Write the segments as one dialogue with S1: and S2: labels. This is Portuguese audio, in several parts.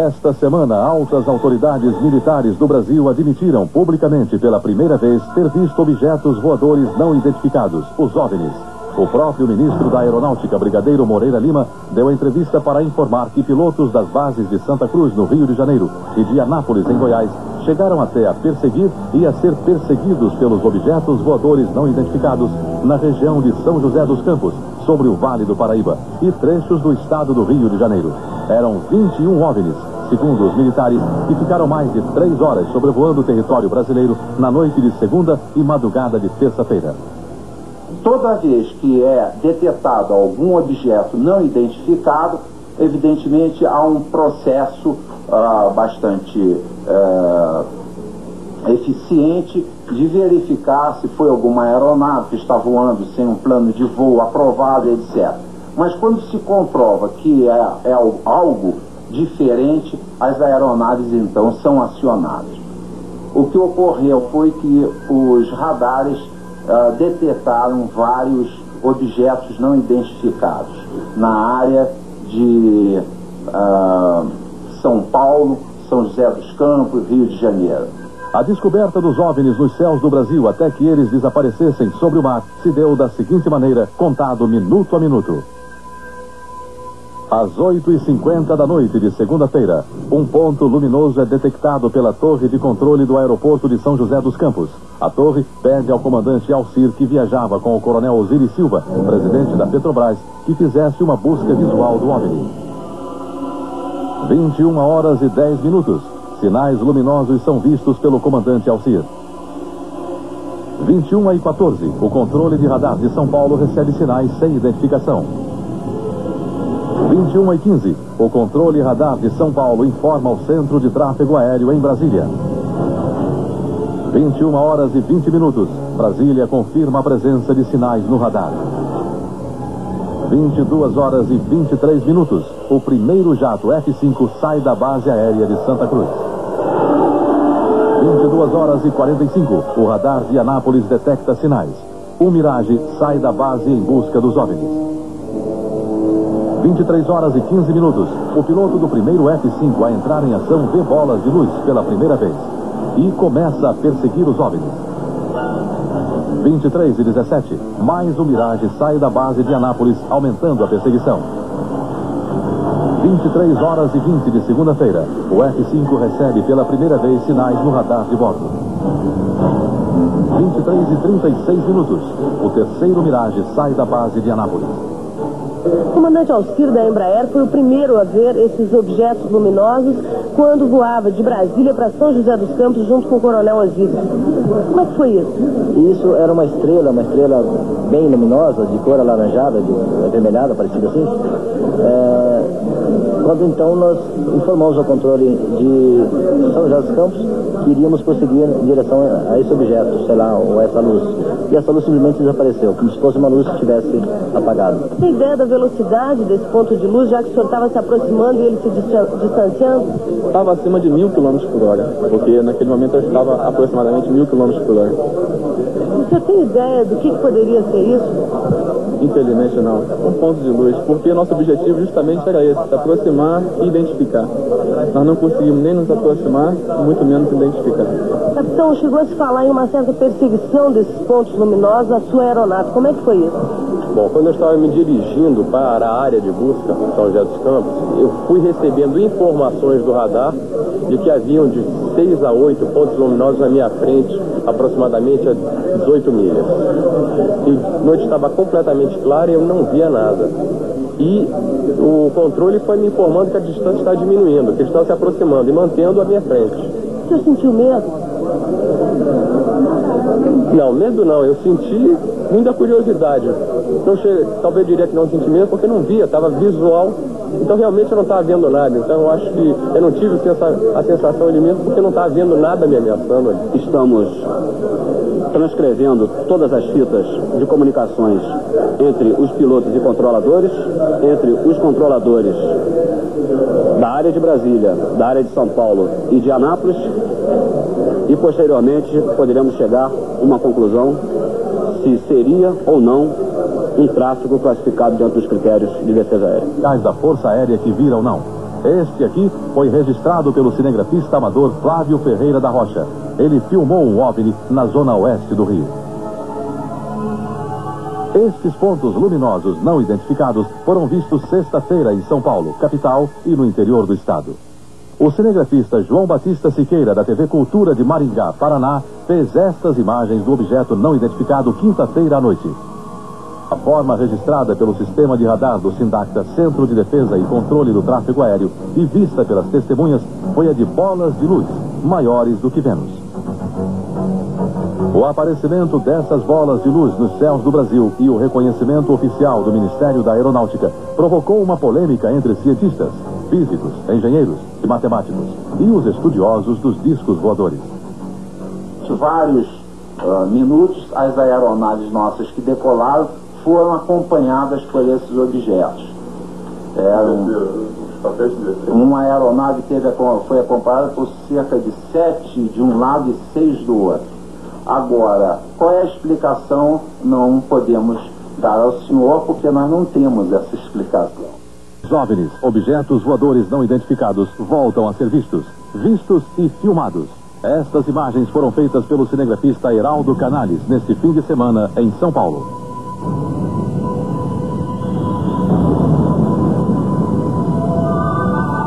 S1: Esta semana, altas autoridades militares do Brasil admitiram publicamente pela primeira vez ter visto objetos voadores não identificados, os OVNIs. O próprio ministro da Aeronáutica, Brigadeiro Moreira Lima, deu entrevista para informar que pilotos das bases de Santa Cruz, no Rio de Janeiro, e de Anápolis, em Goiás, chegaram até a perseguir e a ser perseguidos pelos objetos voadores não identificados na região de São José dos Campos, sobre o Vale do Paraíba, e trechos do estado do Rio de Janeiro. Eram 21 OVNIs, segundo os militares, que ficaram mais de 3 horas sobrevoando o território brasileiro na noite de segunda e madrugada de terça-feira.
S2: Toda vez que é detectado algum objeto não identificado, evidentemente há um processo bastante eficiente de verificar se foi alguma aeronave que está voando sem um plano de voo aprovado, etc. Mas quando se comprova que é algo diferente, as aeronaves então são acionadas. O que ocorreu foi que os radares detectaram vários objetos não identificados na área de São Paulo, São José dos Campos, Rio de Janeiro.
S1: A descoberta dos OVNIs nos céus do Brasil até que eles desaparecessem sobre o mar se deu da seguinte maneira, contado minuto a minuto. Às 8h50 da noite de segunda-feira, um ponto luminoso é detectado pela torre de controle do aeroporto de São José dos Campos. A torre pede ao comandante Alcir, que viajava com o coronel Osiris Silva, presidente da Petrobras, que fizesse uma busca visual do OVNI. 21h10. Sinais luminosos são vistos pelo comandante Alcir. 21h14, o controle de radar de São Paulo recebe sinais sem identificação. 21h15, o controle radar de São Paulo informa ao Centro de Tráfego Aéreo em Brasília. 21h20, Brasília confirma a presença de sinais no radar. 22h23, o primeiro jato F-5 sai da base aérea de Santa Cruz. 22h45, o radar de Anápolis detecta sinais. O Mirage sai da base em busca dos OVNIs. 23h15, o piloto do primeiro F-5 a entrar em ação vê bolas de luz pela primeira vez e começa a perseguir os OVNIs. 23h17, mais um Mirage sai da base de Anápolis, aumentando a perseguição. 23h20 de segunda-feira, o F-5 recebe pela primeira vez sinais no radar de bordo. 23h36, o terceiro Mirage sai da base de Anápolis.
S3: O comandante Alcir da Embraer foi o primeiro a ver esses objetos luminosos quando voava de Brasília para São José dos Campos junto com o coronel Osiris. Como é que foi isso?
S4: Isso era uma estrela bem luminosa, de cor alaranjada, avermelhada, parecida assim. Quando então nós informamos ao controle de São José dos Campos que iríamos prosseguir em direção a esse objeto, sei lá, ou essa luz. E essa luz simplesmente desapareceu, como se fosse uma luz que tivesse apagado.
S3: Tem ideia da velocidade desse ponto de luz, já que o senhor estava se aproximando e ele se distanciando?
S5: Estava acima de 1000 km/h, porque naquele momento eu estava aproximadamente 1000 km/h.
S3: O senhor tem ideia do que poderia ser isso?
S5: Infelizmente não. Um ponto de luz, porque nosso objetivo justamente era esse, se aproximar e identificar. Nós não conseguimos nem nos aproximar, muito menos identificar.
S3: Capitão, chegou a se falar em uma certa perseguição desses pontos luminosos à sua aeronave. Como é que foi isso?
S5: Bom, quando eu estava me dirigindo para a área de busca em São José dos Campos, eu fui recebendo informações do radar de que haviam de 6 a 8 pontos luminosos à minha frente, aproximadamente a 18 milhas. E a noite estava completamente clara e eu não via nada. E o controle foi me informando que a distância está diminuindo, que eles estão se aproximando e mantendo à minha frente.
S3: O senhor sentiu medo?
S5: Não, medo não. Eu senti muita curiosidade. Talvez diria que não senti medo porque não via, estava visual. Então realmente eu não estava vendo nada. Então eu acho que eu não tive a sensação de medo porque não estava vendo nada me ameaçando ali.
S4: Estamos transcrevendo todas as fitas de comunicações entre os pilotos e controladores, entre os controladores da área de Brasília, da área de São Paulo e de Anápolis, e posteriormente poderemos chegar a uma conclusão se seria ou não um tráfego classificado dentro dos critérios de defesa aérea.
S1: Da Força Aérea que viram não. Este aqui foi registrado pelo cinegrafista amador Flávio Ferreira da Rocha. Ele filmou um OVNI na zona oeste do Rio. Estes pontos luminosos não identificados foram vistos sexta-feira em São Paulo, capital, e no interior do estado. O cinegrafista João Batista Siqueira, da TV Cultura de Maringá, Paraná, fez estas imagens do objeto não identificado quinta-feira à noite. A forma registrada pelo sistema de radar do Sindacta, Centro de Defesa e Controle do Tráfego Aéreo, e vista pelas testemunhas, foi a de bolas de luz, maiores do que Vênus. O aparecimento dessas bolas de luz nos céus do Brasil e o reconhecimento oficial do Ministério da Aeronáutica provocou uma polêmica entre cientistas, físicos, engenheiros e matemáticos e os estudiosos dos discos voadores.
S2: Vários minutos, as aeronaves nossas que decolaram foram acompanhadas por esses objetos. Uma aeronave foi acompanhada por cerca de 7 de um lado e 6 do outro. Agora, qual é a explicação? Não podemos dar ao senhor, porque nós não temos essa explicação.
S1: Os OVNIs, objetos voadores não identificados, voltam a ser vistos e filmados. Estas imagens foram feitas pelo cinegrafista Heraldo Canales neste fim de semana em São Paulo.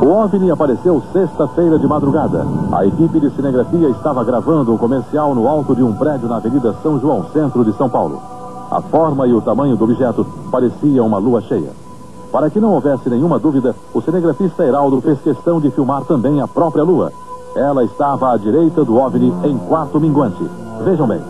S1: O OVNI apareceu sexta-feira de madrugada. A equipe de cinegrafia estava gravando um comercial no alto de um prédio na Avenida São João, centro de São Paulo. A forma e o tamanho do objeto pareciam uma lua cheia. Para que não houvesse nenhuma dúvida, o cinegrafista Heraldo fez questão de filmar também a própria lua. Ela estava à direita do OVNI em quarto minguante. Vejam bem.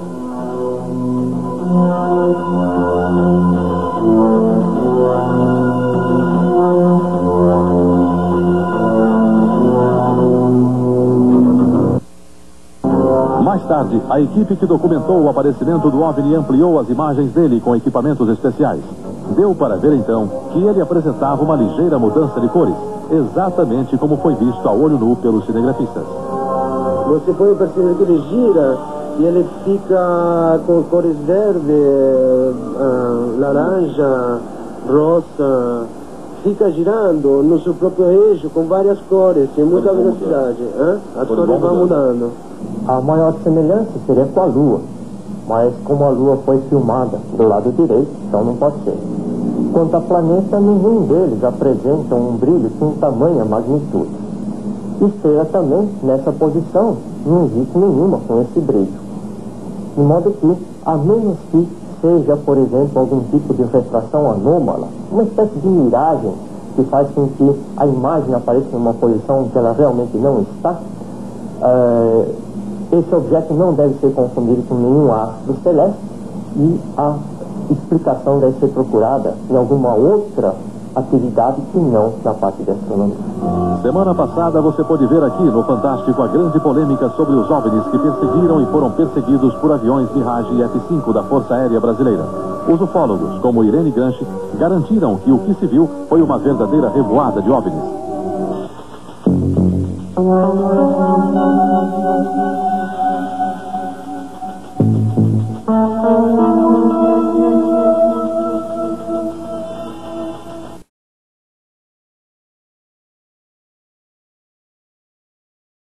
S1: Mais tarde, a equipe que documentou o aparecimento do OVNI ampliou as imagens dele com equipamentos especiais. Deu para ver então que ele apresentava uma ligeira mudança de cores, exatamente como foi visto a olho nu pelos cinegrafistas.
S6: Você pode perceber que ele gira e ele fica com cores verde, laranja, rosa, fica girando no seu próprio eixo com várias cores, em muita velocidade. As cores vão mudando.
S7: A maior semelhança seria com a Lua, mas como a Lua foi filmada do lado direito, então não pode ser. Quanto a planeta, nenhum deles apresenta um brilho com tamanha magnitude. Estrela também, nessa posição, não existe nenhuma com esse brilho. De modo que, a menos que seja, por exemplo, algum tipo de refração anômala, uma espécie de miragem que faz com que a imagem apareça em uma posição que ela realmente não está, esse objeto não deve ser confundido com nenhum astro celeste e a explicação deve ser procurada em alguma outra atividade que não na parte de astronomia.
S1: Semana passada você pôde ver aqui no Fantástico a grande polêmica sobre os OVNIs que perseguiram e foram perseguidos por aviões Mirage F-5 da Força Aérea Brasileira. Os ufólogos, como Irene Granchi, garantiram que o que se viu foi uma verdadeira revoada de OVNIs.